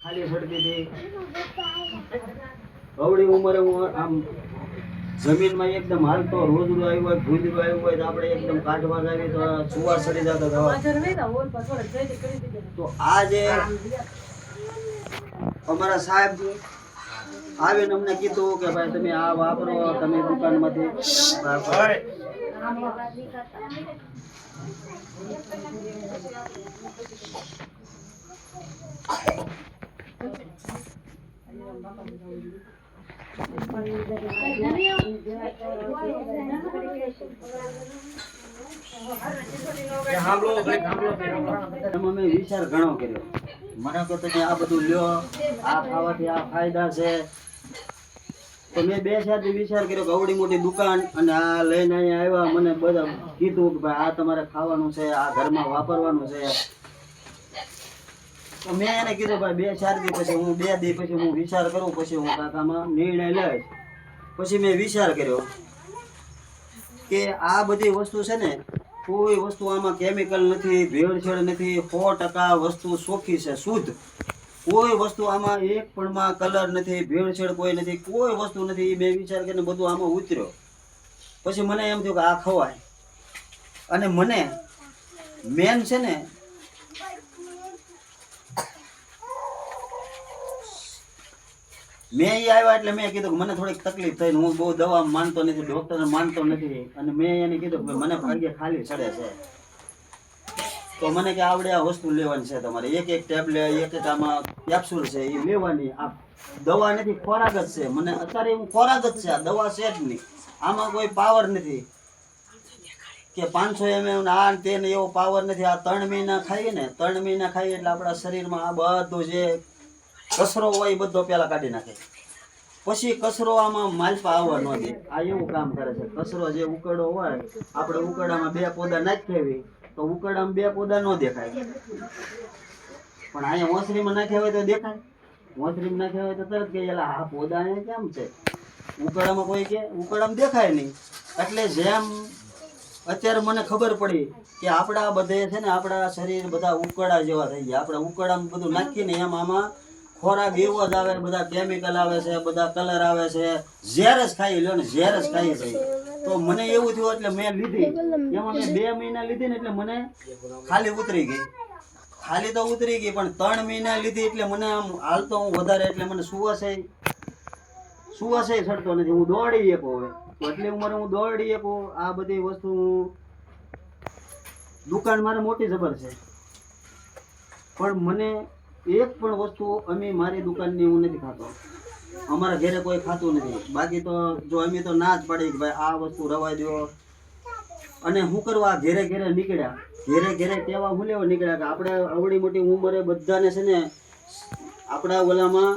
ખાલી છડતી હતી અવળી ઉંમરે હું આમ જમીનમાં એકદમ હાલતો રોજડું આવ્યું હોય ભૂંજરું આવ્યું હોય તો આપણે એકદમ કાઢવા જાવી તો સુવા સડી જતો તો આ જે અમારા સાહેબ આવીને અમને કીધું કે ભાઈ તમે આ વાપરો તમે દુકાનમાંથી અમે વિચાર ઘણો કર્યો મને તો તમે આ બધું લ્યો આ ખાવાથી આ ફાયદા છે તો મેં બે સાથે વિચાર કર્યો કે આવડી મોટી દુકાન અને આ લઈને અહીંયા આવ્યા મને બધા કીધું કે ભાઈ આ તમારે ખાવાનું છે આ ઘરમાં વાપરવાનું છે તો મેં એને કીધું ભાઈ 2-4 દી પછી હું 2 દી પછી હું વિચાર કરું પછી હું કાકામાં નિર્ણય લઈશ પછી મેં વિચાર કર્યો કે આ બધી વસ્તુ છે ને કોઈ વસ્તુ આમાં કેમિકલ નથી ભેળસેળ નથી 100% વસ્તુ ચોખ્ખી છે શુદ્ધ કોઈ વસ્તુ આમાં એક પણમાં કલર નથી ભેળસેળ કોઈ નથી કોઈ વસ્તુ નથી મેં વિચાર કરીને બધું આમાં ઉતર્યો પછી મને એમ થયું કે આ ખવાય અને મને મેન છે ને મેં આવ્યા એટલે મેં કીધું કે મને થોડીક તકલીફ થઈ હું બહુ દવા માનતો નથી ડોક્ટરને માનતો નથી અને મેં એને કીધું કે મને ભાગ્ય ખાલી ચડે છે તો મને કે આવડે આ વસ્તુ લેવાની છે તમારે એક ટેબ્લેટ એક આમાં કેપ્સ્યુલ છે એ લેવાની આ દવા નથી ખોરાક જ છે મને અત્યારે હું ખોરાક જ છે આ દવા છે જ નહીં આમાં કોઈ પાવર નથી કે 500 ml આ તે ને એવો પાવર નથી આ 3 મહિના ખાઈએ ને 3 મહિના ખાઈએ એટલે આપણા શરીરમાં આ બધું જે કચરો હોય બધો પેલા કાઢી નાખે પછી કચરો આમાં માલપા આવવા ન દે આ એવું કામ કરે છે કચરો જે ઉકળો હોય આપણે ઉકળામાં 2 પોદા નાખી તો ઉકળામાં 2 પોદા ન દેખાય પણ અહીંયા ઓસરીમાં નાખ્યા હોય તો દેખાય ઓસરીમાં નાખ્યા હોય તો તરત કે એલા આ પોદા અહીંયા કેમ છે ઉકળામાં કોઈ કે ઉકળામાં દેખાય નહીં એટલે જેમ અત્યારે મને ખબર પડી કે આપણા બધે છે ને આપણા શરીર બધા ઉકળા જેવા થઈ ગયા આપણે ઉકળામાં બધું નાખીને એમ આમાં ખોરાક એવો જ આવે બધા કેમિકલ આવે છે બધા કલર આવે છે ઝેર જ ખાઈ લ્યો ને ઝેર જ ખાઈ છે તો મને એવું થયું એટલે મેં લીધી એમાં મેં 2 મહિના લીધી ને એટલે મને ખાલી ઉતરી ગઈ ખાલી તો ઉતરી ગઈ પણ 3 મહિના લીધી એટલે મને આમ હાલતો હું વધારે એટલે મને સુવાસે ચડતો નથી હું દોડી શકું હવે એટલી ઉંમરે હું દોડી શકું આ બધી વસ્તુ દુકાન મારે મોટી જબર છે પણ મને એક પણ વસ્તુ અમે મારી દુકાનની હું નથી ખાતો અમારા ઘરે કોઈ ખાતું નથી બાકી તો જો અમે તો ના જ પાડી કે ભાઈ આ વસ્તુ રવા દો અને હું કરવા ઘરે નીકળ્યા ઘરે તેવા હું લેવા નીકળ્યા કે આપણે અવળી મોટી ઉંમરે બધાને છે ને આપણા ઓલામાં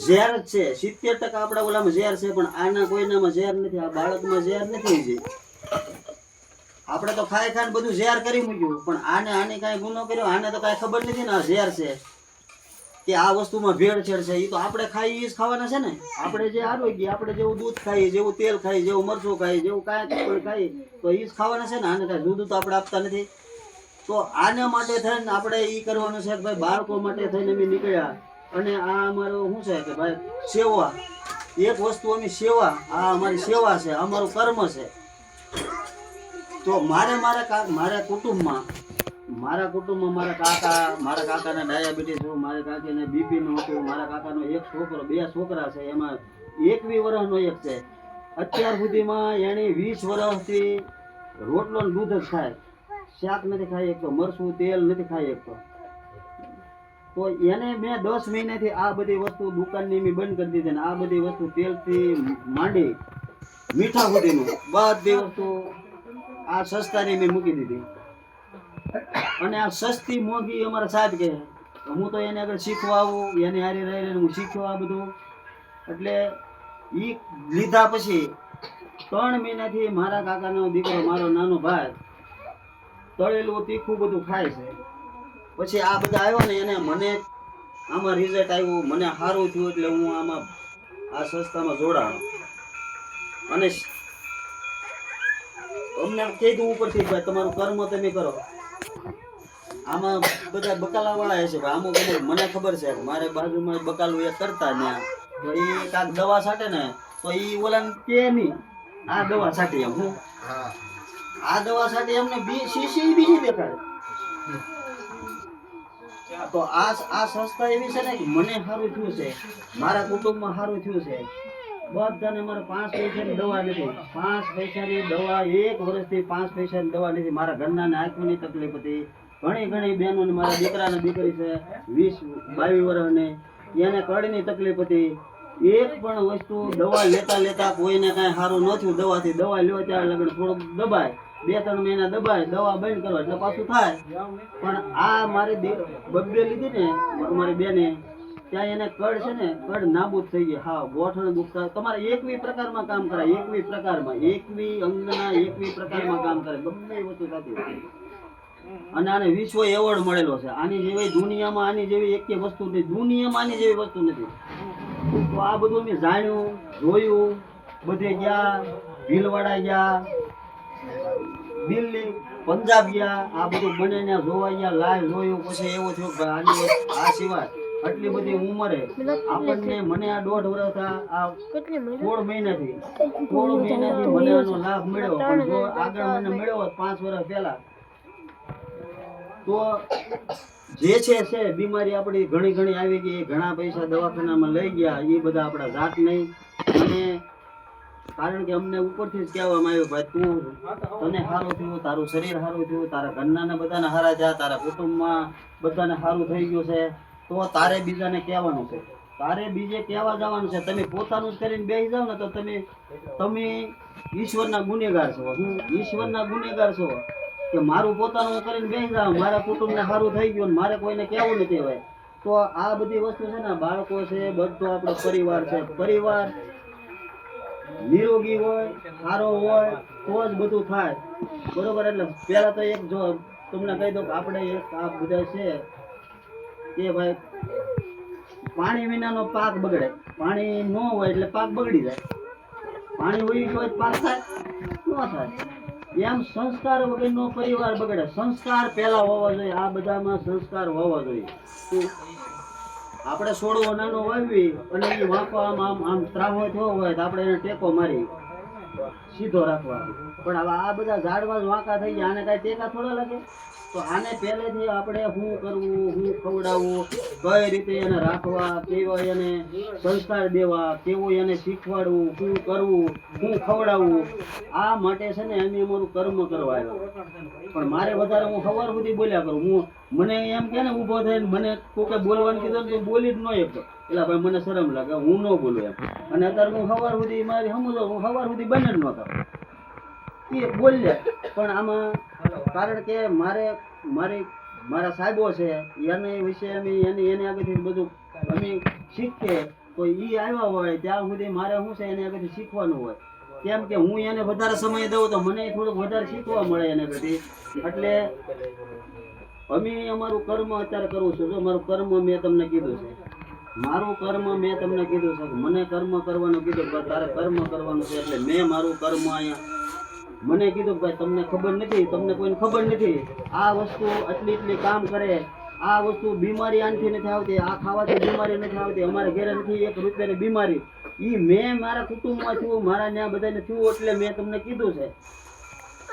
ઝેર જ છે 70% આપણા ઓલામાં ઝેર છે પણ આના કોઈનામાં ઝેર નથી આ બાળકમાં ઝેર નથી જે આપણે તો ખાઈ બધું ઝેર કરી મૂક્યું પણ આને કાંઈ ગુનો કર્યો આને તો કાંઈ ખબર નથી ને આ ઝેર છે કે આ વસ્તુમાં ભેળસેળ છે એ તો આપણે ખાઈ જ ખાવાના છે ને આપણે જે આરોગ્ય આપણે જેવું દૂધ ખાઈએ જેવું તેલ ખાઈએ જેવું મરચું ખાઈએ જેવું કાંઈ ખાઈએ તો એ જ ખાવાના છે ને આને કાંઈ દૂધ તો આપણે આપતા નથી તો આના માટે થઈને આપણે એ કરવાનું છે કે ભાઈ બાળકો માટે થઈને અમે નીકળ્યા અને આ અમારો શું છે કે ભાઈ સેવા એક વસ્તુ અમે સેવા આ અમારી સેવા છે અમારું કર્મ છે તો મારા કુટુંબમાં મારા કાકાના ડાયાબિટીસ હતું મારા કાકીને બીપી નું હતું મારા કાકાનો એક છોકરો 2 છોકરા છે એમાં 21 વર્ષનો એક છે અત્યાર સુધીમાં એને 20 વર્ષથી રોટલો ને દૂધ જ ખાય શાક નથી ખાઈ શકતો મરચું તેલ નથી ખાઈ શકતો તો એને મેં 10 મહિનાથી આ બધી વસ્તુ દુકાનની મેં બંધ કરી દીધી ને આ બધી વસ્તુ તેલથી માંડી મીઠા સુધીનું બધી વસ્તુ આ સસ્તાની મેં મૂકી દીધી અને આ સસ્તી મોંઘી અમારા સાહેબ કે હું તો એને આગળ શીખવા આવું એને હારી રહીને હું શીખ્યો આ બધું એટલે એ લીધા પછી 3 મહિનાથી મારા કાકાનો દીકરો મારો નાનો ભાઈ તળેલું તીખું બધું ખાય છે પછી આ બધા આવ્યો ને એને મને આમાં રિઝલ્ટ આવ્યું મને સારું થયું એટલે હું આમાં આ સંસ્થામાં જોડાણો અને અમને કીધું ઉપરથી ભાઈ તમારું કર્મ તમે કરો આમાં બધા બકાલા વાળા હશે અમુક અમુક મને ખબર છે કે મારે બાજુમાં બકાલું એ કરતા ને તો એ કાંક દવા છાંટે ને તો એ ઓલાને કે નહીં આ દવા છાંટી એમ હું આ દવા છાંટી એમને શીશી બીજી દેખાડે. તો આ સંસ્થા એવી છે ને કે મને સારું થયું છે, મારા કુટુંબમાં સારું થયું છે. બધાને મારે 5 પૈસાની દવા નથી, 5 પૈસાની દવા 1 વર્ષથી 5 પૈસાની દવા નથી. મારા ઘરના આંખની તકલીફ હતી, ઘણી બહેનોને, મારા દીકરાને દીકરી છે 20-22 વર્ષની, એને કળની તકલીફ હતી. એક પણ વસ્તુ દવા લેતા કોઈને કાંઈ સારું ન થયું. દવા લ્યો ત્યારે લગન થોડુંક દબાય, 2-3 મહિના દબાય, દવા બંધ કરો એટલે પાછું થાય. પણ આ મારી બબ્બે લીધી ને મારી બેને, ત્યાં એને કડ છે ને કડ નાબૂદ થઈ ગઈ. હા, ગોઠણ દુખતા તમારે 21 પ્રકારમાં કામ કરાય, 21 પ્રકારમાં, 21 અંગના 21 પ્રકારમાં કામ કરે, ગમે એ વસ્તુ થતી હોય. અને આને વિશ્વ એવોર્ડ મળેલો છે. આની જેવી દુનિયામાં આની જેવી એક વસ્તુ નથી, દુનિયામાં આની જેવી વસ્તુ નથી. તો આ બધું મેં જાણ્યું, જોયું, બધે ગયા, ભીલવાડા ગયા, દિલ્હી, પંજાબ ગયા, આ બધું બને ને જોવા ગયા, લાઈવ જોયું. પછી એવું થયું કે આની આ સિવાય આટલી બધી ઉંમરે આપણને, મને આ 1.5 વર્ષ આ 16 મહિનાથી મને આનો લાભ મળ્યો. પણ જો આગળ મને મળ્યો હોત 5 વર્ષ પહેલા તો જે છે બીમારી આપણી ઘણી આવી ગઈ, ઘણા પૈસા દવાખાનામાં લઈ ગયા, એ બધા આપણા જાત નહીં. અને કારણ કે અમને ઉપરથી જ કહેવામાં આવ્યું ભાઈ તું તને સારું થયું, તારું શરીર સારું થયું, તારા ઘરના બધાને સારા થયા, તારા કુટુંબમાં બધાને સારું થઈ ગયું છે, તો તારે બીજાને કહેવાનું છે, તારે બીજે કહેવા જવાનું છે. તમે પોતાનું જ કરીને બેસી જાઓ ને તો તમે ઈશ્વરના ગુનેગાર છો. હું ઈશ્વરના ગુનેગાર છો કે મારું પોતાનું કરીને બેસી જાવ, મારા કુટુંબને સારું થઈ ગયું, મારે કોઈને કહેવું નથી હોય. તો આ બધી વસ્તુ છે ને, બાળકો છે, બધો આપણો પરિવાર છે. પરિવાર નિરોગી હોય, સારો હોય તો જ બધું થાય, બરોબર. એટલે પહેલા તો એક જો તમને કહી દઉં કે આપણે એક આ બધા છે કે ભાઈ પાણી વિનાનો પાક બગડે, પાણી ન હોય એટલે પાક બગડી જાય. પાણી હોય તો પાક થાય ન થાય. એમ સંસ્કાર વગરનો પરિવાર બગડે. સંસ્કાર પહેલા હોવા જોઈએ, આ બધામાં સંસ્કાર હોવા જોઈએ. આપણે છોડવો નાનો વાવી અને એ વાંકો આમ ત્રાહો થયો હોય તો આપણે એને ટેકો મારી સીધો રાખવા. પણ હવે આ બધા ઝાડવા વાંકા થઈ ગયા, આને કાંઈ ટેકા થોડા લાગે? તો આને પહેલેથી આપણે શું કરવું, શું ખવડાવવું, કઈ રીતે એને રાખવા, કેવા એને સંસ્કાર દેવા, કેવું એને શીખવાડવું, શું કરવું, શું ખવડાવવું, આ માટે છે ને અમે અમારું કર્મ કરવા આવ્યા. પણ મારે વધારે હું સવાર સુધી બોલ્યા કરું. મને એમ કે ને ઊભો થઈને મને કોકે બોલવાનું કીધું તો બોલી જ ન એકતો, એટલે ભાઈ મને શરમ લાગે, હું ન બોલું એમ. અને અત્યારે હું સવાર સુધી મારી સમજો, હું સવાર સુધી બને જ ન કરું એ બોલ્યા. પણ આમાં કારણ કે મારા સાહેબો છે, એને વિશે અમે એની આગળથી બધું અમે શીખીએ. તો એ આવ્યા હોય ત્યાં સુધી મારે શું છે એને આગળથી શીખવાનું હોય. કેમ કે હું એને વધારે સમય દઉં તો મને થોડુંક વધારે શીખવા મળે એને આગળથી. એટલે અમે અમારું કર્મ અત્યારે કરવું છું. જો મારું કર્મ મેં તમને કીધું છે, મારું કર્મ મેં તમને કીધું છે, મને કર્મ કરવાનું કીધું, તારે કર્મ કરવાનું છે. એટલે મેં મારું કર્મ અહીંયા મને કીધું ભાઈ તમને ખબર નથી, તમને કોઈને ખબર નથી, આ વસ્તુ એટલી કામ કરે, આ વસ્તુ બીમારી આનથી નથી આવતી, આ ખાવાથી બીમારી નથી આવતી, અમારે ઘરે નથી 1 રૂપિયાની બીમારી. એ મેં મારા કુટુંબમાં થયું, મારા ત્યાં બધાને થયું, એટલે મેં તમને કીધું છે.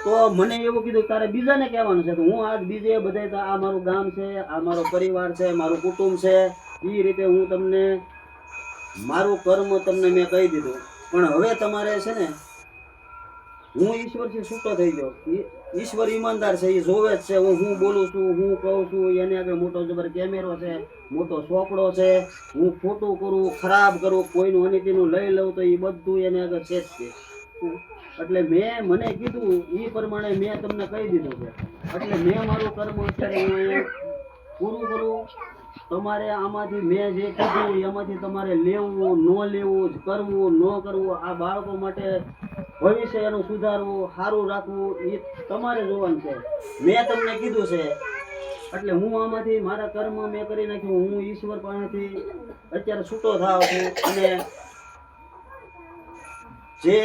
તો મને એવું કીધું તારે બીજાને કહેવાનું છે. તો હું આજ બીજે બધા આ મારું ગામ છે, આ મારો પરિવાર છે, મારું કુટુંબ છે, એ રીતે હું તમને મારું કર્મ તમને મેં કહી દીધું. પણ હવે તમારે છે ને, હું ઈશ્વરથી છૂટો થઈ ગયો. ઈશ્વર ઈમાનદાર છે, એ જોવે જ છે હું બોલું છું, હું કહું છું. એને આગળ મોટો જબર કેમેરો છે, મોટો ચોપડો છે. હું ખોટું કરું, ખરાબ કરું, કોઈનું અનિતિનું લઈ લઉં તો એ બધું એને આગળ છે જ છે. એટલે મને કીધું એ પ્રમાણે મેં તમને કહી દીધું છે. એટલે મેં મારું કર્મ અત્યારે હું પૂરું કરું. તમારે આમાંથી મેં જે કીધું એમાંથી તમારે લેવું, ન લેવું, કરવું, ન કરવું, આ બાળકો માટે ભવિષ્ય એનું સુધારવું, સારું રાખવું, એ તમારે જોવાનું છે. મેં તમને કીધું છે. એટલે હું આમાંથી મારા કર્મ મેં કરી નાખ્યું. હું ઈશ્વર પાસેથી અત્યારે છૂટો થાવ છું. અને જે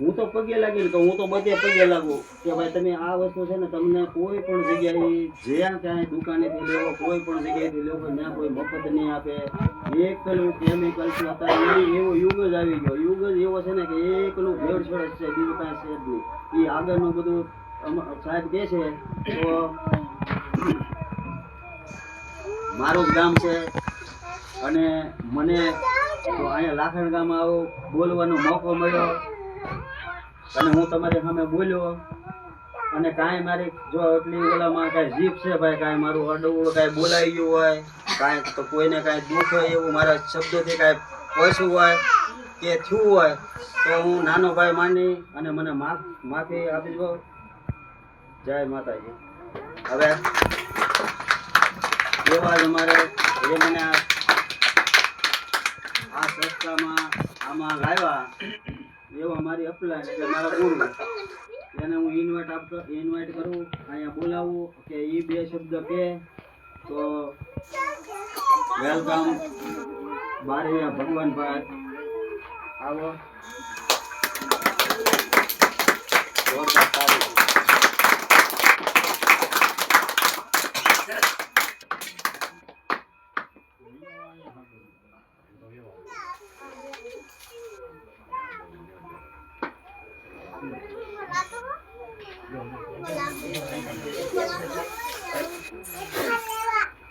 હું તો પગે લાગીને કહું, હું તો બધે પગે લાગુ કે ભાઈ તમે આ વસ્તુ છે ને તમને કોઈ પણ જગ્યાએ જ્યાં ક્યાંય દુકાનેથી લેવો, કોઈ પણ જગ્યાએથી લેવો, ત્યાં કોઈ મફત નહીં આપે. એકલું કેમિકલ્સ અત્યારે એવો યુગ જ આવી ગયો, યુગ જ એવો છે ને કે એકલું ભેળસેળ જ છે, બીજું કાંઈ છે જ નહીં. એ આગળનું બધું સાહેબ કહે છે. તો મારું જ ગામ છે અને મને તો અહીંયા લાખણ ગામ આવો બોલવાનો મોકો મળ્યો અને હું તમારી સામે બોલ્યો. અને કાંઈ મારી જો એટલી ઓલામાં કાંઈ જીભ છે ભાઈ, કાંઈ મારું અડવું કાંઈ બોલાઈ ગયું હોય, કાંઈ તો કોઈને કાંઈ દુઃખ હોય એવું મારા શબ્દોથી કાંઈ પહોંચ્યું હોય કે થયું હોય તો હું નાનો ભાઈ માની અને મને માફી આપી દો. જય માતાજી. હવે એવા જ અમારે એ મને આ સંસ્થામાં આમાં લાવ્યા એવો અમારી અપલાય એટલે મારા ગુરુ એને હું ઇન્વાઇટ કરું, અહીંયા બોલાવું કે એ બે શબ્દ કહે તો વેલકમ બારૈયા ભગવાનભાઈ. આવો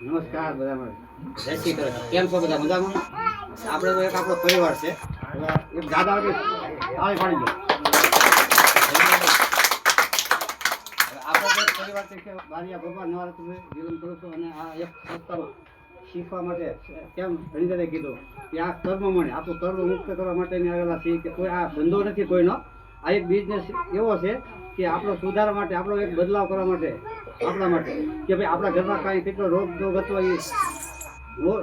નમસ્કાર બધા. જય શ્રી કૃષ્ણ. કેમ છો બધા? મજામાં? આપણે તો એક આપણો પરિવાર છે. એક દાદા તાળી પાડી ગયો. આપણો પરિવાર છે કે બારિયા ભગવાન નવરાત્રિ જીવન કરું છું અને આ એક સંસ્થા શીખવા માટે કેમ ધણીદાદે કીધું કે આ કર્મ મળે, આપણું કર્મ મુક્ત કરવા માટેની આવેલા છે કે કોઈ આ ધંધો નથી કોઈનો, આ એક બિઝનેસ એવો છે કે આપણો સુધારવા માટે, આપણો એક બદલાવ કરવા માટે, આપણા માટે કે ભાઈ આપણા ઘરમાં કાંઈ કેટલો રોગ હતો એ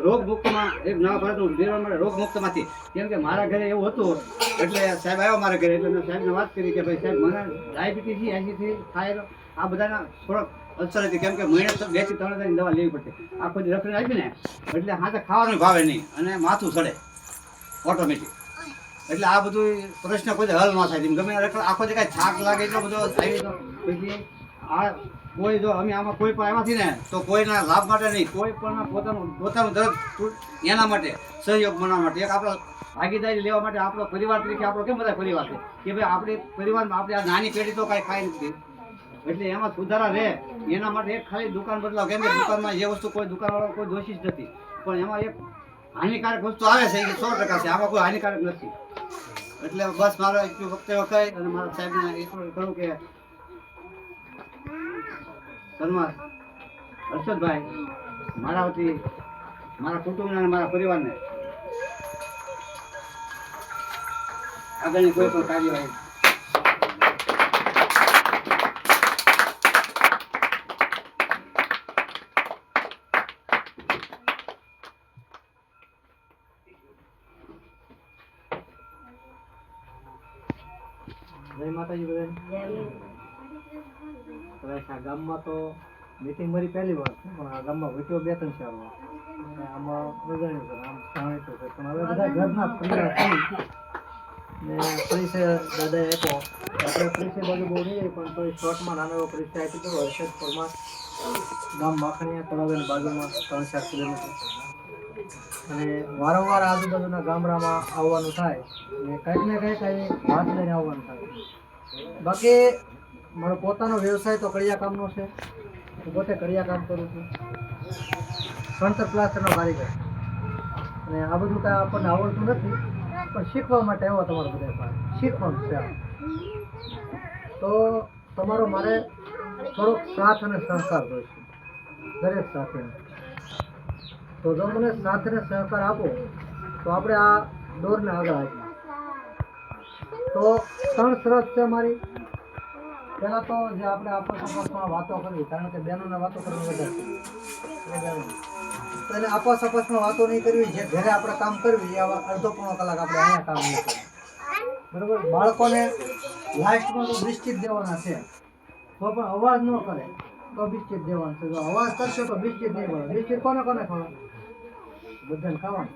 રોગ મુક્તમાં એક નવા ભારતનું નિર્માણ માટે રોગ મુક્તમાંથી. કેમ કે મારા ઘરે એવું હતું એટલે સાહેબ આવ્યો મારા ઘરે એટલે મેં સાહેબને વાત કરી કે ભાઈ સાહેબ મને ડાયાબિટીસ 80થી થાય, આ બધાના થોડોક અસર હતી. કેમ કે મહિને 2 થી 3 હજારની દવા લેવી પડતી, આખો દી રખડી આપી ને એટલે હાથે ખાવાનું ભાવે નહીં અને માથું ચડે ઓટોમેટિક. એટલે આ બધું પ્રશ્ન કોઈ હલ ન થાય. ગમે આખો જે કાંઈ થાક લાગે એટલો બધો આવી તો પછી આ કોઈ જો અમે આમાં કોઈ પણ આવ્યાથી ને તો કોઈના લાભ માટે નહીં, કોઈ પણ પોતાનું દર્દ એના માટે સહયોગ બનાવવા માટે, એક આપણો ભાગીદારી લેવા માટે આપણો પરિવાર તરીકે આપણો કેમ બધા પરિવાર છે કે ભાઈ આપણે પરિવારમાં આપણે આ નાની પેઢી તો કાંઈ ખાઈ નથી એટલે એમાં સુધારા રહે એના માટે એક ખાલી દુકાન બદલાવ. કેમ કે દુકાનમાં જે વસ્તુ કોઈ દુકાનવાળો કોઈ દોષી જ નથી, પણ એમાં એક હાનિકારક વસ્તુ આવે છે એ 100% છે, આમાં કોઈ હાનિકારક નથી. એટલે બસ મારો એટલું વખતે અને મારા સાહેબને એટલું કહું કે ધન્યવાદ હર્ષદભાઈ, મારા વતી મારા કુટુંબને અને મારા પરિવારને આગળની કોઈ પણ કાર્યવાહી જય માતાજી બધા. આ ગામમાં તો મીટિંગ મારી પહેલી વાર છે, પણ આ ગામમાં વિડીયો 2-3 વાર આમાં બધાની છે, આમ જાણીતું છે. પણ હવે બધા ઘરના પરિવાર ને પરિચય દાદાએ આપ્યો. આપણે પરિચય બાજુ બહુ નહીં પણ તો શોર્ટમાં નાનો એવો પરિચય આપી દો. હર્ષદ પરમાર, ગામ માખણીયા, તળાવની બાજુમાં 3-4 કિલોમીટર. અને વારંવાર આજુબાજુના ગામડામાં આવવાનું થાય અને કંઈક ને કંઈક આવી વાત લઈને આવવાનું થાય. બાકી મારો પોતાનો વ્યવસાય તો કડિયા કામનો છે, હું પોતે કડિયા કામ કરું છું, સણતર પ્લાસ્ટરનો કારીગર. અને આ બધું કાંઈ આપણને આવડતું નથી પણ શીખવા માટે આવ્યો તમારા બધા પાસે, શીખવાનું છે. તો તમારો મારે થોડોક સાથ અને સહકાર જોઈશે દરેક સાથે. તો જો મને સાથ અને સહકાર આપો તો આપણે આ દોરને આગળ આપીએ. તો 3 શરત છે મારી. પહેલાં તો જે આપણે આપસમાં વાતો કરવી, કારણ કે બહેનોને વાતો કરવી વધારે તો એને આપસમાં વાતો નહીં કરવી. જે ઘરે આપણે કામ કરવી એ અડધો-પોણો કલાક આપણે અહીંયા કામ નહીં કરવું, બરાબર. બાળકોને લાસ્ટમાં તો બિસ્કિટ દેવાના છે, તો પણ અવાજ ન કરે તો બિસ્કિટ દેવાનું છે. જો અવાજ કરશે તો બિસ્કિટ નહીં મળે. બિસ્કિટ કોને ખાવા? બધાને ખાવાનું.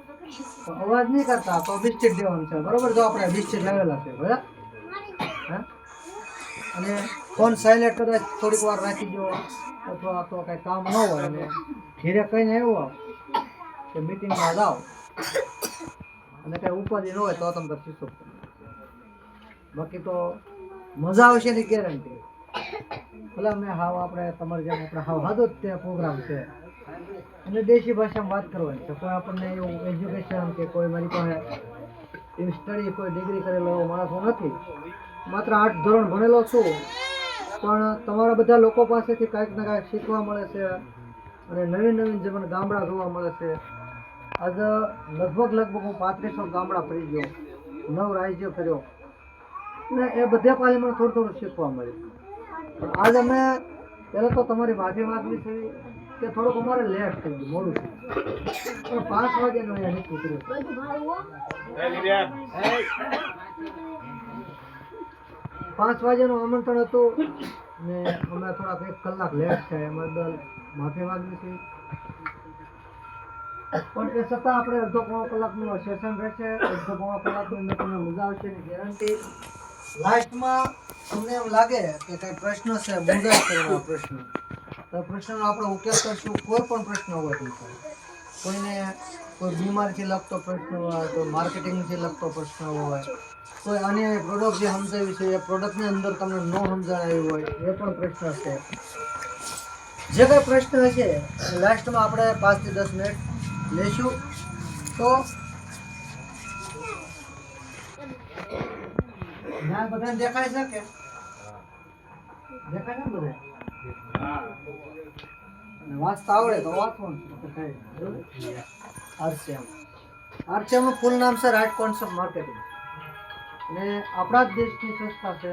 તો અવાજ નહીં કરતા તો બિસ્કિટ દેવાનું છે, બરાબર. જો આપણે બિસ્કિટ લાવેલા છે બરાબર. અને ફોન સાયલેન્ટ કદાચ થોડીક વાર રાખી દો અથવા તો કાંઈ કામ ન હોય અને ઘેરે કહીને આવ્યો કે મિટિંગમાં જાઓ અને કાંઈ ઉપાધિ ન હોય તો તમે શીખો. બાકી તો મજા આવશે ની ગેરંટી. ભલે મેં હાવ આપણે તમારે જેમ આપણે હાવ હાદો જ તે પ્રોગ્રામ છે અને દેશી ભાષામાં વાત કરવાની છે. કોઈ આપણને એવું એજ્યુકેશન કે કોઈ મારી પાસે એવી સ્ટડી કોઈ ડિગ્રી કરેલો એવો માણસ હું નથી. માત્ર 8 ધોરણ ભણેલો છું, પણ તમારા બધા લોકો પાસેથી કાંઈક ને કાંઈક શીખવા મળે છે અને નવીન નવીન જે મને ગામડા જોવા મળે છે. આજે લગભગ હું 3500 ગામડા ફરી ગયો, 9 રાજ્ય ફર્યો ને એ બધે પાસે મને થોડું શીખવા મળ્યું. પણ આજ અમે પહેલાં તો તમારી માફી માગવી છે કે થોડુંક અમારે લેટ થઈ ગયું, મોડું થયું, પણ 5 વાગ્યાનું અહીંયા નીકળી ગયું. 5 વાગ્યાનું આમંત્રણ હતું ને અમે થોડાક 1 કલાક લેટ છે, એમાં બદલ માફી માગવી છે. પણ એ છતાં આપણે અડધો પોણો કલાકનું સેશન રહેશે. અડધો પોણો કલાકની અંદર તમને મજા આવશે એની ગેરંટી. લાસ્ટમાં તમને એમ લાગે કે કંઈ પ્રશ્ન છે, મૂંઝાય કરવાનો પ્રશ્ન, તો પ્રશ્નનો આપણે ઉકેલ કરશું. કોઈ પણ પ્રશ્ન હોય તો કોઈને કોઈ બીમારીથી લગતો પ્રશ્ન હોય, કોઈ માર્કેટિંગથી લગતો પ્રશ્ન હોય, કોઈ આની પ્રોડક્ટ જે સમજાવી છે એ પ્રોડક્ટની અંદર તમને ન સમજાયું હોય એ પણ પ્રશ્ન છે. જે કંઈ પ્રશ્ન હશે લાસ્ટમાં આપણે 5 થી 10 મિનિટ લેશું. તો બધાને દેખાય છે કે દેખાય છે બધા? વાંચતા આવડે તો વાંચવાનું. આરસીએમ નું ફૂલ નામ છે રાઇટ કોન્સેપ્ટ માર્કેટિંગ અને આપણા જ દેશની સંસ્થા છે.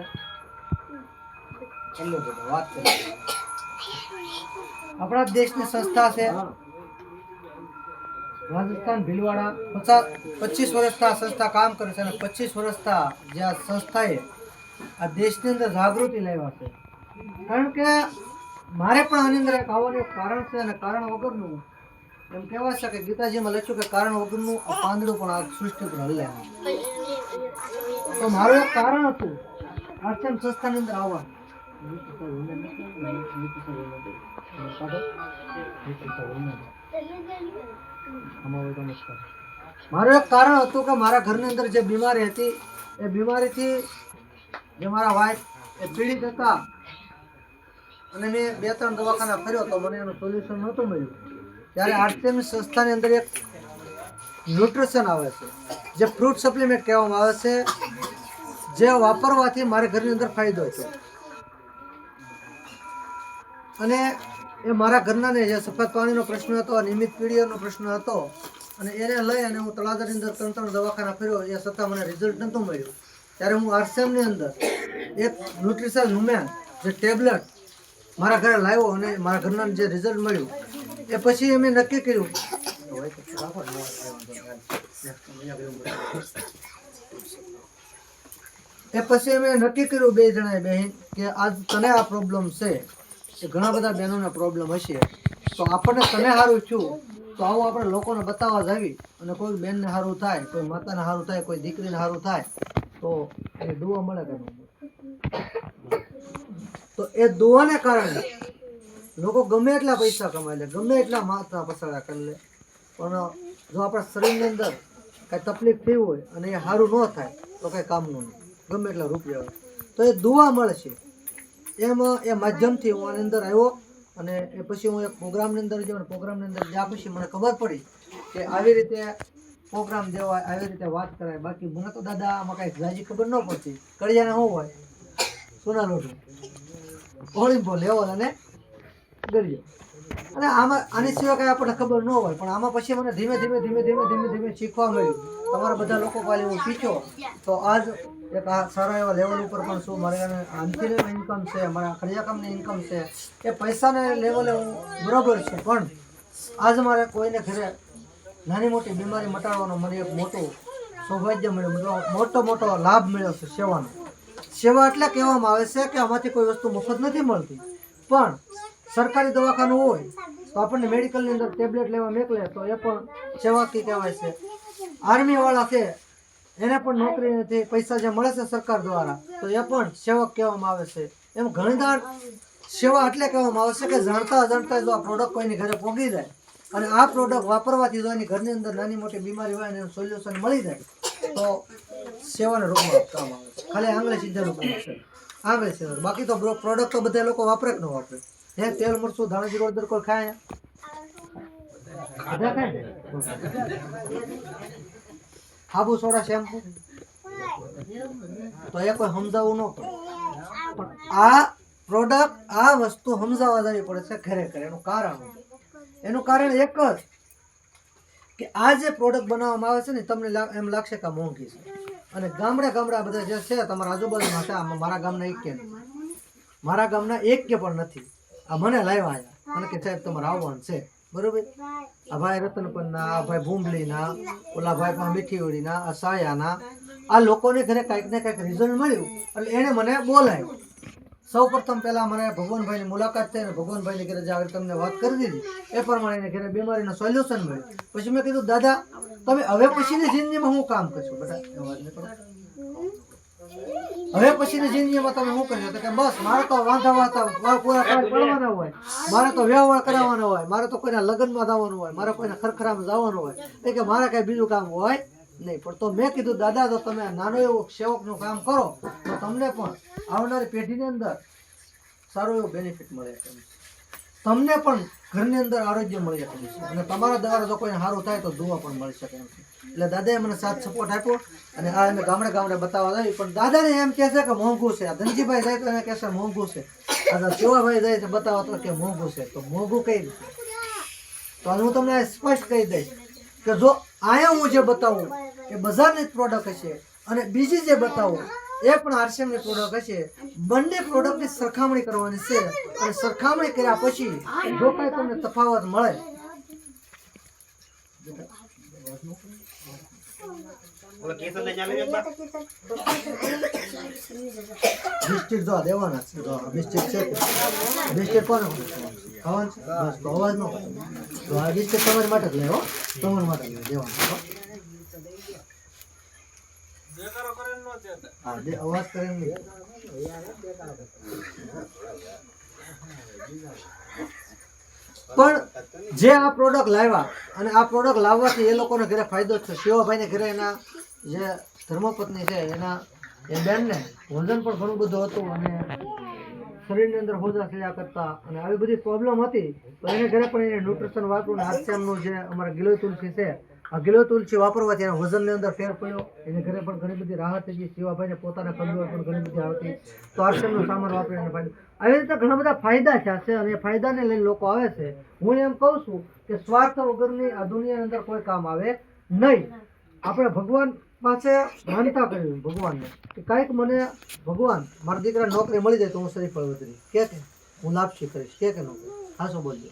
વાત કરીએ, આપણા જ દેશની સંસ્થા છે રાજસ્થાન ભીલવાડા. 25 વર્ષથી આ સંસ્થા કામ કરે છે અને 25 વર્ષથી જે આ સંસ્થાએ આ દેશની અંદર જાગૃતિ લાવ્યા છે. કારણ કે મારે પણ આની અંદર એક આવવાનું એક કારણ છે અને કારણ વગરનું એમ કહેવાય છે કે ગીતાજીમાં લખ્યું કે કારણ વગરનું આ પાંદડું પણ આ સૃષ્ટિ પર હલે. તો મારું એક કારણ હતું આરસીએમ સંસ્થાની અંદર આવવાનું. મારું એક કારણ હતું કે મારા ઘરની અંદર જે બીમારી હતી એ બીમારીથી જે મારા વાઈફ એ પીડિત હતા અને મેં 2-3 દવાખાના ફર્યો તો મને એનું સોલ્યુશન નહોતું મળ્યું. ત્યારે આરસીએમ સંસ્થાની અંદર એક ન્યુટ્રિશન આવે છે, જે ફ્રૂટ સપ્લિમેન્ટ કહેવામાં આવે છે, જે વાપરવાથી મારા ઘરની અંદર ફાયદો હતો. અને એ મારા ઘરનાને જે સફેદ પાણીનો પ્રશ્ન હતો, નિયમિત પીળીઓનો પ્રશ્ન હતો અને એને લઈ અને હું તળાજાની અંદર 3 દવાખાના ફર્યો, એ છતાં મને રિઝલ્ટ નહોતું મળ્યું. ત્યારે હું આરસીએમની અંદર એક ન્યુટ્રિશન વુમેન જે ટેબ્લેટ મારા ઘરે લાવ્યો અને મારા ઘરનાને જે રિઝલ્ટ મળ્યું એ પછી અમે નક્કી કર્યું બે જણાએ બહેન કે આજ તને આ પ્રોબ્લેમ છે, કે ઘણા બધા બહેનોને પ્રોબ્લેમ હશે, તો આપણને તને સારું થયું તો આવું આપણે લોકોને બતાવવા જાવી અને કોઈ બેનને સારું થાય, કોઈ માતાને સારું થાય, કોઈ દીકરીને સારું થાય તો એ દુઆ મળે કે તો એ દુઆને કારણે લોકો ગમે એટલા પૈસા કમાઈ લે, ગમે એટલા માથા પસારા કરી લે, પણ જો આપણા શરીરની અંદર કાંઈ તકલીફ થઈ હોય અને એ સારું ન થાય તો કાંઈ કામનું નહીં, ગમે એટલા રૂપિયા હોય તો એ દુઆ મળશે. એમાં એ માધ્યમથી હું આની અંદર આવ્યો અને એ પછી હું એક પ્રોગ્રામની અંદર ગયો અને પ્રોગ્રામની અંદર જ્યાં પછી મને ખબર પડી કે આવી રીતે પ્રોગ્રામ દેવાય, આવી રીતે વાત કરાય. બાકી મને તો દાદા આમાં કાંઈ જાજી ખબર ન પડતી. કડિયાને શું હોય સોના લોટું ઓળીંબો લેવલ અને ગળ્યો અને આમાં આની સિવાય કાંઈ આપણને ખબર ન હોય. પણ આમાં પછી મને ધીમે ધીમે શીખવા મળ્યું. તમારા બધા લોકો પાસે હું શીખ્યો તો આજ એક આ સારા એવા લેવલ ઉપર પણ છું. મારે આનથી ઇન્કમ છે, મારા કડિયાકામની ઇન્કમ છે, એ પૈસાના લેવલે હું બરાબર છું. પણ આજ મારે કોઈને ઘરે નાની મોટી બીમારી મટાડવાનો મને એક મોટું સૌભાગ્ય મળ્યું, મોટો લાભ મળ્યો છે સેવાનો. સેવા એટલે કહેવામાં આવે છે કે આમાંથી કોઈ વસ્તુ મફત નથી મળતી, પણ સરકારી દવાખાનું હોય તો આપણને મેડિકલની અંદર ટેબ્લેટ લેવા મોકલે તો એ પણ સેવાથી કહેવાય છે. આર્મીવાળા છે એને પણ નોકરી નથી, પૈસા જે મળે છે સરકાર દ્વારા તો એ પણ સેવક કહેવામાં આવે છે. એમ ઘણીવાર સેવા એટલે કહેવામાં આવે છે કે જાણતા અજાણતા જો આ પ્રોડક્ટ કોઈની ઘરે પોગી જાય અને આ પ્રોડક્ટ વાપરવાથી જો એની ઘરની અંદર નાની મોટી બીમારી હોય અને એનું સોલ્યુશન મળી જાય તો સેવાને રૂપમાં કામ આવે છે. ખાલી આંગળે સીધેલું કામ છે આવે છે. બાકી તો પ્રોડક્ટ તો બધા લોકો વાપરે કે ન વાપરે? હે તેલ મરચું ધાણા જીરું હળદર કોઈ ખાય? બધા ખાય ને? સાબુ સોડા શેમ્પુ તો એ કોઈ સમજાવવું ન પડે, પણ આ પ્રોડક્ટ આ વસ્તુ સમજાવવા જવી પડે છે ખરેખર. એનું કારણ એક જ કે આ જે પ્રોડક્ટ બનાવવામાં આવે છે ને તમને એમ લાગશે કે મોંઘી છે, અને ગામડે બધા જે છે તમારા આજુબાજુમાં છે, મારા ગામના એક કે નથી, મારા ગામના એક કે પણ નથી. આ મને લાવ્યા આવ્યા મને કે સાહેબ તમારે આવવાનું છે, બરોબર? આ ભાઈ રતનપરના, આ ભાઈ ભૂંબલીના, ઓલા ભાઈ પણ મીઠીવડીના, આ સાયાના, આ લોકોને ઘરે કાંઈક ને કાંઈક રિઝલ્ટ મળ્યું એટલે એણે મને બોલાવ્યો. સૌ પ્રથમ પહેલા મને ભગવાનભાઈની મુલાકાત થઈ અને ભગવાનભાઈની ઘરે જે આગળ તમને વાત કરી દીધી એ પ્રમાણે એને ઘરે બીમારીનું સોલ્યુશન મળ્યું. પછી મેં કીધું દાદા તમે હવે પછીની જિંદગીમાં હું કામ કરશો? બેટા હવે પછીની જિંદગીમાં તમે શું કરશો? તો કે બસ મારે તો વાંધા પૂરા પડવાના હોય, મારે તો વ્યવહાર કરાવવાનો હોય, મારે તો કોઈના લગ્નમાં જવાનું હોય, મારે કોઈના ખરખરામાં જવાનું હોય, એ કે મારે કઈ બીજું કામ હોય નહીં. પણ તો મેં કીધું દાદા તો તમે નાનું એવું સેવકનું કામ કરો તો તમને પણ આવનારી પેઢીની અંદર સારું એવું બેનિફિટ મળે, તમને પણ ઘરની અંદર આરોગ્ય મળી શકે છે, અને તમારા દ્વારા જો કોઈને સારું થાય તો દુઆ પણ મળી શકે એમ છે. એટલે દાદાએ મને સાથ સપોર્ટ આપ્યો અને આ અમે ગામડે બતાવવા જાય. પણ દાદાને એમ કહે છે કે મોંઘું છે. ધનજીભાઈ જાય તો એને કહે છે મોંઘું છે. આ શિવાભાઈ જાય તો બતાવવા તો કે મોંઘું છે. તો મોંઘું કઈ રીતે? તો હું તમને સ્પષ્ટ કહી દઈશ કે જો અહીંયા હું જે બતાવું એ બજારની જ પ્રોડક્ટ હશે અને બીજી જે બતાવું એ પણ આરસીએમની પ્રોડક્ટ હશે. બંને પ્રોડક્ટની સરખામણી કરવાની છે અને સરખામણી કર્યા પછી જો કાંઈ તમને તફાવત મળે બિસ્કિટ જો દેવાના છે. જો બિસ્કિટ છે, બિસ્કિટ કોને ખાવાનું છે? બસ તો અવાજ ન કરે. તો આ બિસ્કિટ તમારી માટે જ લેવો, તમારા માટે દેવાના. હા દે અવાજ કરે નહીં. પણ જે આ પ્રોડક્ટ લાવ્યા અને આ પ્રોડક્ટ લાવવાથી એ લોકોને ઘરે ફાયદો જ છે. શિવાભાઈને ઘરે એના જે ધર્મપત્ની છે એના એ બેનને વજન પણ ઘણું બધું હતું અને શરીરની અંદર હોજા થયા કરતા અને આવી બધી પ્રોબ્લેમ હતી. તો એને ઘરે પણ એને ન્યુટ્રિશન વાપર્યું. આરસીએમનું જે અમારા ગિલોય તુલસી છે આ ગિલોય તુલસી વાપરવાથી એના વજનની અંદર ફેર પડ્યો. એને ઘરે પણ ઘણી બધી રાહત થઈ ગઈ. શિવાભાઈને પોતાના કમજોર પણ ઘણી બધી આવતી તો આરસીએમનું સામાન વાપરીને એને ફાયદો. આવી રીતે ઘણા બધા ફાયદા થયા છે અને એ ફાયદાને લઈને લોકો આવે છે. હું એમ કહું છું કે સ્વાર્થ વગરની આ દુનિયાની અંદર કોઈ કામ આવે નહીં. આપણે ભગવાન પાસે માનતા કરવી ભગવાનને કે કાંઈક મને ભગવાન મારા દીકરાને નોકરી મળી જાય તો હું શ્રીફળ વધરી કે હું લાપસી કરીશ કે ન હા શું બોલજો.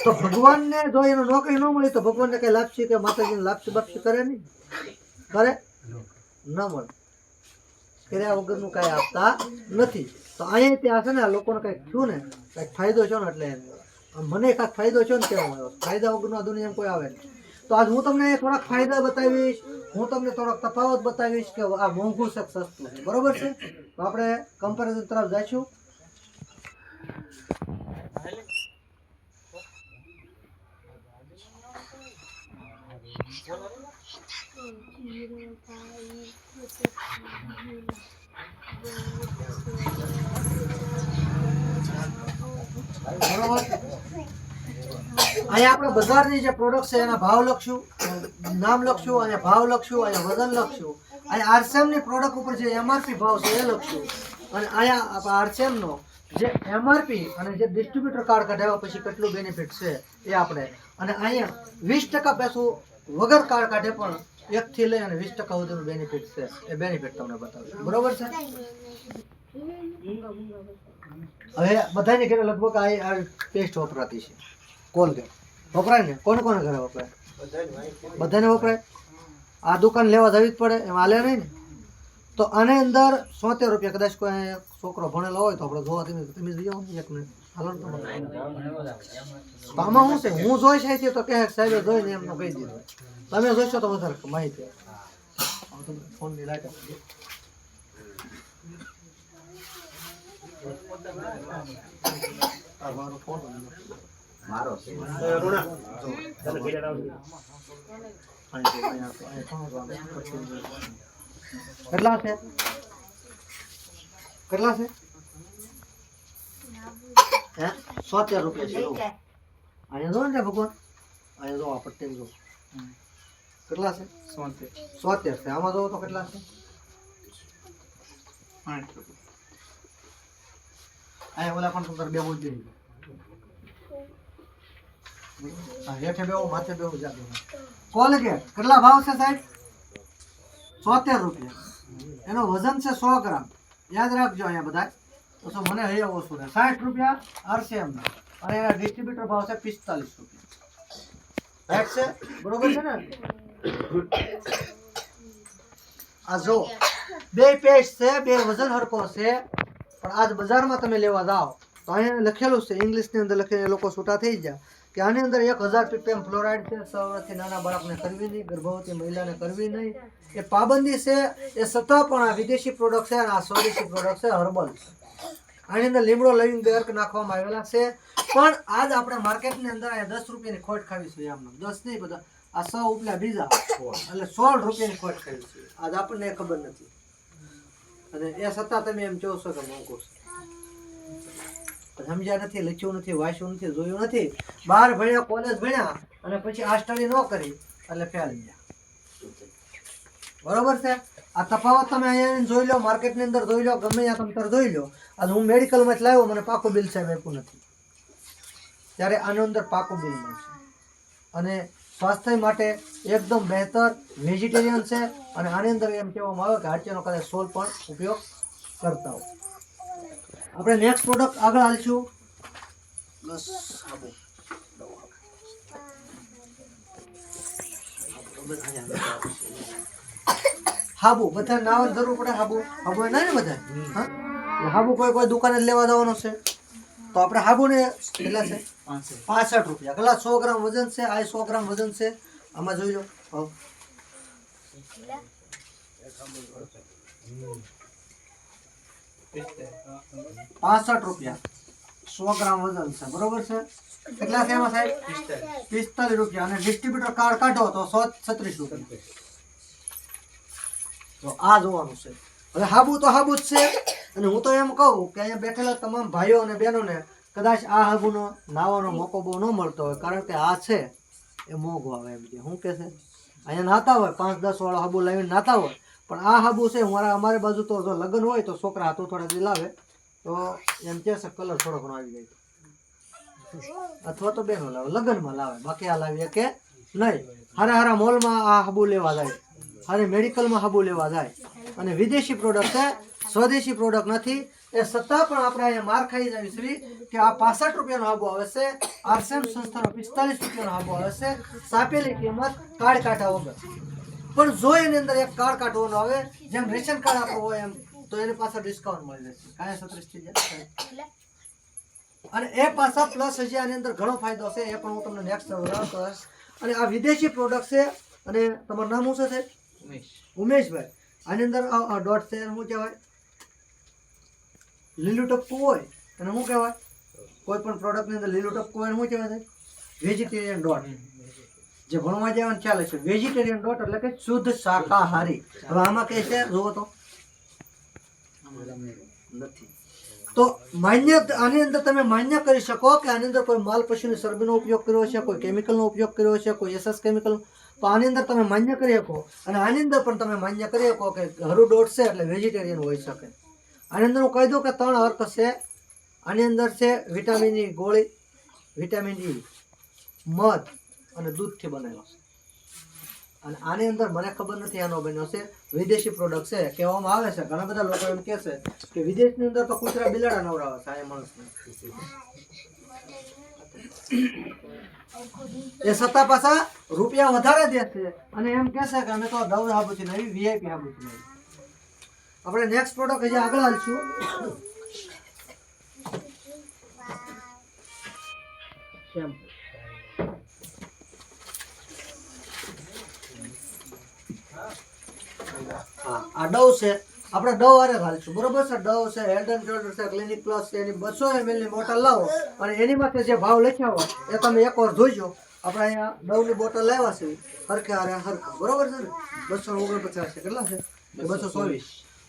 તો ભગવાનને જો એનો નોકરી ન મળી તો ભગવાનને કઈ લાપસી કે માતાજીને લાપસી બાપસી કરે નહીં? કરે ન મળે. કર્યા વગરનું કાંઈ આપતા નથી. તો અહીંયા ત્યાં છે ને આ લોકોને કંઈક થયું ને કંઈક ફાયદો છે ને એટલે મને કાંઈક ફાયદો છે ને કેવો આવ્યો. ફાયદા વગરનું આ દુનિયામાં કોઈ આવે નહીં. તો આજ હું તમને થોડાક ફાયદા બતાવીશ, હું તમને થોડોક તફાવત બતાવીશ કે આ મોંઘું છે સસ્તું છે, બરોબર છે? તો આપણે કમ્પેરિઝન તરફ જઈશું. બરોબર, અહીંયા આપણે બજારની જે પ્રોડક્ટ છે એના ભાવ લખશું, નામ લખશું, અહીંયા ભાવ લખશું, અહીંયા વજન લખશું, અહીંયા આરસીએમની પ્રોડક્ટ ઉપર જે એમઆરપી ભાવ છે એ લખશું, અને અહીંયા આરસીએમનો જે એમઆરપી અને જે ડિસ્ટ્રીબ્યુટર કાર્ડ કાઢ્યા પછી કેટલું બેનિફિટ છે એ આપણે, અને અહીંયા 20% પૈસું વગર કાર્ડ કાઢે પણ 1 થી લઈ અને 20% સુધીનું બેનિફિટ છે એ બેનિફિટ તમને બતાવશું, બરોબર છે? હવે બધાની ઘરે લગભગ આ પેસ્ટ વપરાતી છે, કોલગેટ વપરાય ને? કોને કોને ઘરે વપરાય? બધાને વપરાય. આ દુકાન લેવા જવી જ પડે એમ હાલે નહીં ને? તો આની અંદર 70 રૂપિયા. કદાચ કોઈ છોકરો ભણેલો હોય તો આપણે જોવા તમે જઈ આવો એક મિનિટ હાલો. તો આમાં શું છે? હું જોઈ છે તો કે સાહેબે જોઈને એમનું કહી દીધું. તમે જોઈશો તો વધારે માહિતી. હવે તમે ફોનની લાઈટ આપજો. આ મારો ફોન મારો છે. કેટલા છે? કેટલા છે? હે 70 રૂપિયા છે. લો. અહીંયા જો ને ભગવાન, અહીંયા જો આ પટ્ટી જો કેટલા છે? 70 છે. આમાં જોવો તો કેટલા છે? 60 રૂપિયા. અહીંયા ઓલા પણ તમારે બેવું જ નહીં. હા, હેઠે બેવું, માથે બેવું, જાગો. કોલગેટ કેટલા ભાવ છે સાહેબ? 70 રૂપિયા. એનો વજન છે 100 ગ્રામ. યાદ રાખજો અહીંયા બધા. તો મને અહીંયા ઓછું રહે. 60 રૂપિયા RCM ના. અને એના ડિસ્ટ્રીબ્યુટર ભાવ છે 45 રૂપિયા. રાઈટ છે? બરોબર છે ને? આ જો બે પેસ્ટ છે, બે વજન હરકો છે, પણ આજ બજારમાં તમે લેવા જાઓ તો અહીંયા લખેલું છે, ઇંગ્લિશની અંદર લખીને લોકો છૂટા થઈ ગયા કે આની અંદર 1000 ppm ફ્લોરાઇડ છે. 6 વર્ષથી નાના બાળકને કરવી નહીં, ગર્ભવતી મહિલાને કરવી નહીં. એ પાબંદી છે. એ છતાં પણ આ વિદેશી પ્રોડક્ટ છે અને આ સ્વદેશી પ્રોડક્ટ છે, હર્બલ છે. આની અંદર લીમડો લવિંગ બેર્ક નાખવામાં આવેલા છે. પણ આજ આપણે માર્કેટની અંદર અહીંયા 10 રૂપિયાની ખોટ ખાવીશું. એમ 10 નહીં, બધા આ 100 ઉપલા બીજા એટલે 16 રૂપિયાની ખોટ ખાવીશું. આજ આપણને ખબર નથી અને એ છતાં તમે એમ કહો છો કે મોંઘું છે. સમજ્યા નથી, લખ્યું નથી, વાંચ્યું નથી, જોયું નથી. બહાર ભણ્યા, કોલેજ ભણ્યા અને પછી આ સ્ટડી ન કરી એટલે ફેલ ગયા. બરોબર છે? આ તફાવત તમે અહીંયા જોઈ લો, માર્કેટની અંદર જોઈ લો, ગમે ત્યાં તમે જોઈ લો. આજે હું મેડિકલમાં જ લાવ્યો, મને પાકું બિલ સાહેબ આપ્યું નથી. ત્યારે આની અંદર પાકું બિલ મળશે અને સ્વાસ્થ્ય માટે એકદમ બહેતર વેજીટેરિયન છે. અને આની અંદર એમ કહેવામાં આવે કે હાડકાનો કદાચ સોલ પણ ઉપયોગ કરતા હોય. આપણે નેક્સ્ટ પ્રોડક્ટ આગળ હાલશું. બસ હાબુ બધા નાવાની જરૂર પડે. હાબુ ના ને બધા. હા, હાબુ કોઈ દુકાને લેવા જવાનો છે તો આપણે હાબુ ને કેટલા છે? 65 રૂપિયા. કેટલા? 100 ગ્રામ વજન છે. આ 100 ગ્રામ વજન છે. આમાં જોઈ લો. 65 રૂપિયા 100 ગ્રામ વજન છે. બરોબર છે? કેટલા છે એમાં સાહેબ? 45 રૂપિયા. અને ડિસ્ટ્રીબ્યુટર કાર્ડ કાઢો તો 136 રૂપિયા. તો આ જોવાનું છે. હવે હાબુ તો હાબુ જ છે. અને હું તો એમ કહું કે અહીંયા બેઠેલા તમામ ભાઈઓ અને બહેનોને કદાચ આ હાબુનો નાવાનો મોકો બહુ ન મળતો હોય, કારણ કે આ છે એ મોંઘો આવે. એમ કે શું કે છે, અહીંયા નાતા હોય 5-10 વાળો હાબુ લાવીને નાતા હોય, પણ આ હાબુ છે અમારી બાજુ તો જો લગ્ન હોય તો છોકરા હાથું થોડા લાવે તો એમ કે છે કલર થોડો ઘણો આવી જાય, અથવા તો બેનો લાવે, લગ્નમાં લાવે, બાકી આ લાવીએ કે નહીં. હારા મોલમાં આ હાબુ લેવા જાય, હારે મેડિકલમાં હાબુ લેવા જાય. અને વિદેશી પ્રોડક્ટ છે, સ્વદેશી પ્રોડક્ટ નથી. એ છતાં પણ આપણે અહીંયા માર ખાઈ જવી છે કે આ 65 રૂપિયાનો હાબુ આવે છે, RCM સંસ્થાનો 45 રૂપિયાનો હાબુ આવે છે. સાપેલી કિંમત કાર્ડ કાઢા વગર. પણ જો એની અંદર એક કાર્ડ કાઢવાનો આવે, જેમ રેશન કાર્ડ આપણું હોય એમ, તો એની પાછળ ડિસ્કાઉન્ટ મળી જશે. કાંઈ 37 થઈ જાય. અને એ પાછા પ્લસ હજી આની અંદર ઘણો ફાયદો છે, એ પણ હું તમને નેક્સ્ટ કહીશ. અને આ વિદેશી પ્રોડક્ટ છે. અને તમારું નામ શું છે? ઉમેશભાઈ. આની અંદર ડોટ છે, શું કહેવાય? લીલું ટપકું હોય અને શું કહેવાય? કોઈ પણ પ્રોડક્ટની અંદર લીલું ટપકું હોય શું કહેવાય? Vegetarian dot. જે ભણવા જવાનો ખ્યાલ હશે, વેજીટેરિયન ડોટ એટલે કે શુદ્ધ શાકાહારી. હવે આમાં કઈ છે જોવો તો નથી. તો માન્ય આની અંદર તમે માન્ય કરી શકો કે આની અંદર કોઈ માલ પશુની ચરબીનો ઉપયોગ કર્યો છે, કોઈ કેમિકલનો ઉપયોગ કર્યો છે, કોઈ SS કેમિકલ, તો આની અંદર તમે માન્ય કરી શકો. અને આની અંદર પણ તમે માન્ય કરી શકો કે હરુ ડોટ છે એટલે વેજીટેરિયન હોઈ શકે. આની અંદર હું કહી દઉં કે 3 અર્ક છે. આની અંદર છે વિટામિન E ગોળી, વિટામિન E, મધ અને દૂધથી બનેલો છે. અને આની અંદર મને ખબર નથી આનો બન્યો છે, વિદેશી પ્રોડક્ટ છે કહેવામાં આવે છે. ઘણા બધા લોકો એમ કહે છે કે વિદેશની અંદર તો કૂતરા બિલાડા નવરાવે છે આ માણસને. એ છતાં પાછા રૂપિયા વધારે દે છે અને એમ કહે છે કે અમે તો દવ હાબુથી નવી VIP હાબુથી નવી. આપણે નેક્સ્ટ પ્રોડક્ટ હજી આગળ હાલશું. શેમ્પુ. હા આ ડવ છે, આપણે ડવ હારે ઘાલીશું બરોબર છે. ડવ છે, હેડ એન્ડ શોલ્ડર છે, ક્લિનિક પ્લસ છે, એની 200 ml ની બોટલ લાવો અને એની માથે જે ભાવ લખ્યા હોય એ તમે એકવાર જોઈજો. આપણે અહીંયા ડવની બોટલ લાવ્યા છે હરખે હારે હરખા બરોબર છે ને. 249 છે, કેટલા છે? 224.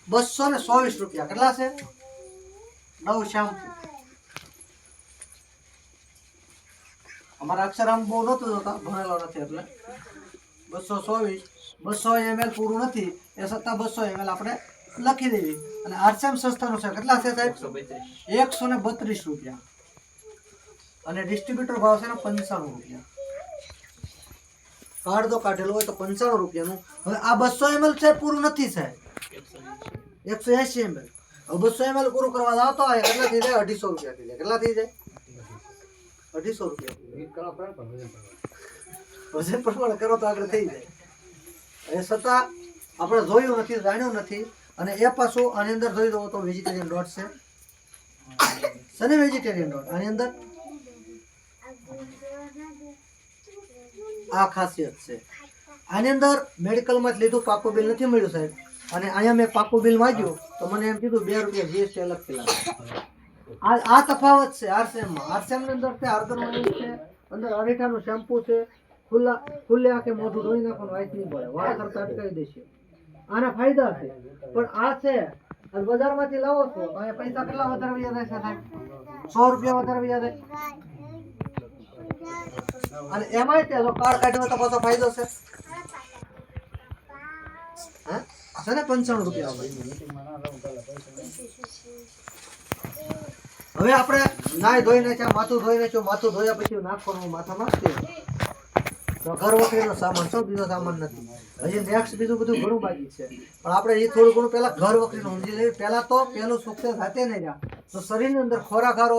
224 રૂપિયા કેટલા છે? Dove shampoo. અમારા અક્ષરામ બહુ નહોતું જોતા, ભણેલો નથી એટલે 224. 200 ml પૂરું નથી એ છતાં 200 ml આપણે લખી દેવી. અને આરસેમ સંસ્થાનું છે, કેટલા છે સાહેબ? 132 રૂપિયા. અને ડિસ્ટ્રીબ્યુટર ભાવ છે ને 95 રૂપિયા. કાર્ડ તો કાઢેલું હોય તો 95 રૂપિયાનું. હવે આ 200 ml છે પૂરું નથી સાહેબ, 180 ml. હવે 200 ml પૂરું કરવા જાવ તો કેટલા થઈ જાય? 250 રૂપિયા થઈ જાય. કેટલા થઈ જાય? 250 રૂપિયા. વજન પ્રમાણે કરો તો આગળ થઈ જાય. એ છતાં આપણે જોયું નથી, જાણ્યું નથી. અને એ પાછું આની અંદર જોઈ દો તો વેજીટેરિયન ડોટ છે. શનિ વેજીટેરિયન ડોટ આની અંદર આ ખાસિયત છે. આની અંદર મેડિકલમાં જ લીધું, પાકું બિલ નથી મળ્યું સાહેબ. અને અહીંયા મેં પાકું બિલ માંગ્યું તો મને એમ કીધું 2 રૂપિયા જીએસટી અલગથી લાગે. આ તફાવત છે આરસેમમાં. આરસેમની અંદર છે આર્ગન ઓઇલ છે, અંદર અરેઠાનું શેમ્પુ છે. ખુલ્લે આંખે મોઢું ધોઈ નાખવાનું, વાઈટ નહીં પડે, વાળ કરતા અટકાવી દેશે. આના ફાયદા છે. પણ આ છે બજારમાંથી લાવો છો તો અહીંયા પૈસા કેટલા વધારે વ્યાજ છે સાહેબ? 100 રૂપિયા વધારે વ્યાજ. અને એમાંય તે કાર્ડ કાઢ્યો તો પાછો ફાયદો છે. હે છે ને 95 રૂપિયા. હવે આપણે નાય ધોઈ નાખ્યા, માથું ધોઈ નાખ્યું. માથું ધોયા પછી નાખવાનું માથામાં તેલ. તો ઘર વખરીનો સામાન છે, બીજો સામાન નથી. હજી નેક્સ્ટ બીજું બધું ઘણું બાકી છે, પણ આપણે એ થોડું ઘણું પહેલા ઘર વખરીનું સમજી લઈએ. પહેલા તો પેલું સુખ સાથે નહીં રહ્યા તો શરીરની અંદર ખોરાક હારો